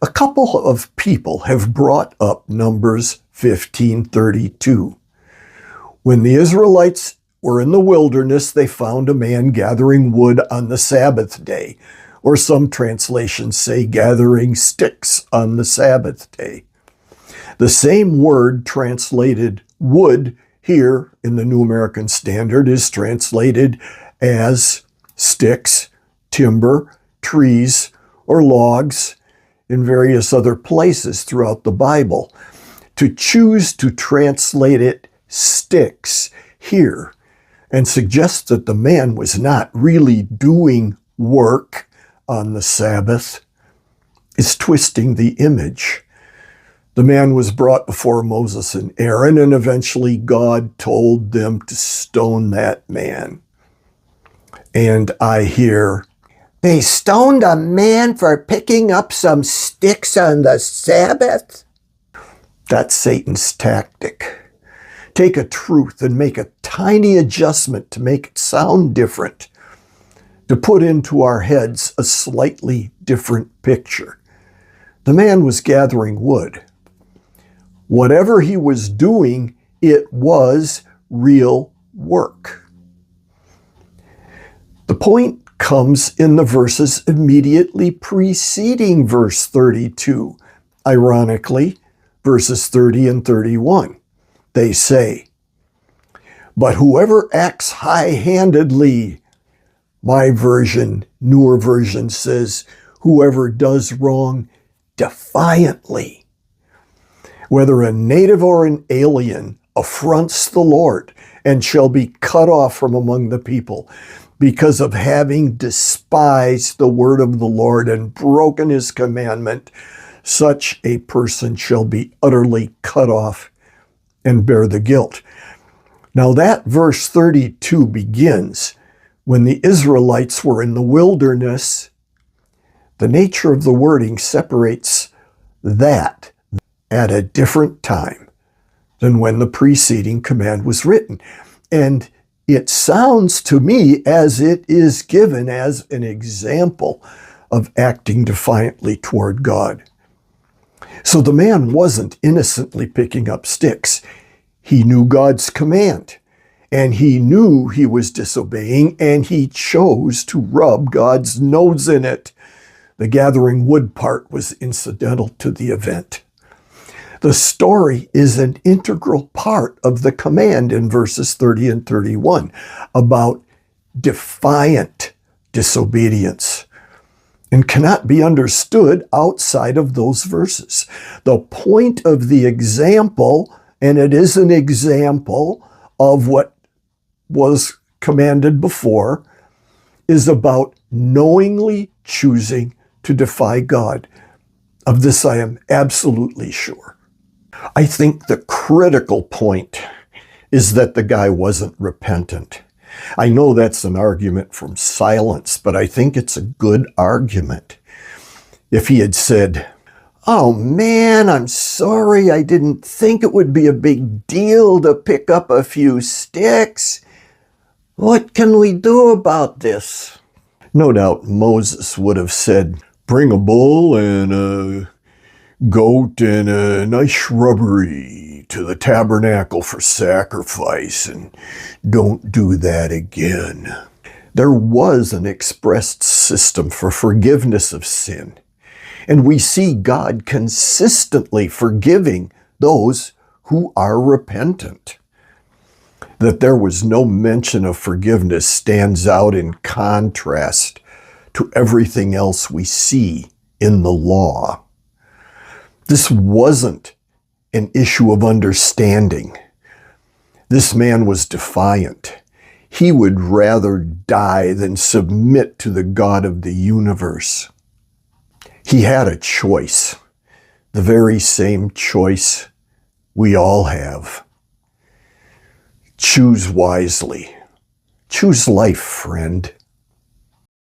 A couple of people have brought up Numbers 15:32. When the Israelites were in the wilderness, they found a man gathering wood on the Sabbath day, or some translations say gathering sticks on the Sabbath day. The same word translated wood here in the New American Standard is translated as sticks, timber, trees, or logs in various other places throughout the Bible. To choose to translate it sticks here and suggest that the man was not really doing work on the Sabbath is twisting the image. The man was brought before Moses and Aaron, and eventually God told them to stone that man. And I hear, "They stoned a man for picking up some sticks on the Sabbath?" That's Satan's tactic. Take a truth and make a tiny adjustment to make it sound different, to put into our heads a slightly different picture. The man was gathering wood. Whatever he was doing, it was real work. The point comes in the verses immediately preceding verse 32. Ironically, verses 30 and 31. They say, "But whoever acts high-handedly," my version, newer version says, "whoever does wrong defiantly," whether a native or an alien, affronts the Lord and shall be cut off from among the people because of having despised the word of the Lord and broken his commandment, such a person shall be utterly cut off and bear the guilt. Now that verse 32 begins when the Israelites were in the wilderness. The nature of the wording separates that at a different time than when the preceding command was written. And it sounds to me as it is given as an example of acting defiantly toward God. So the man wasn't innocently picking up sticks. He knew God's command, and he knew he was disobeying, and he chose to rub God's nose in it. The gathering wood part was incidental to the event. The story is an integral part of the command in verses 30 and 31 about defiant disobedience, and cannot be understood outside of those verses. The point of the example, and it is an example of what was commanded before, is about knowingly choosing to defy God. Of this I am absolutely sure. I think the critical point is that the guy wasn't repentant. I know that's an argument from silence, but I think it's a good argument. If he had said, "Oh man, I'm sorry, I didn't think it would be a big deal to pick up a few sticks. What can we do about this?" No doubt Moses would have said, "Bring a bull and a goat and a nice shrubbery to the tabernacle for sacrifice, and don't do that again." There was an expressed system for forgiveness of sin, and we see God consistently forgiving those who are repentant. That there was no mention of forgiveness stands out in contrast to everything else we see in the law. This wasn't an issue of understanding. This man was defiant. He would rather die than submit to the God of the universe. He had a choice, the very same choice we all have. Choose wisely. Choose life, friend.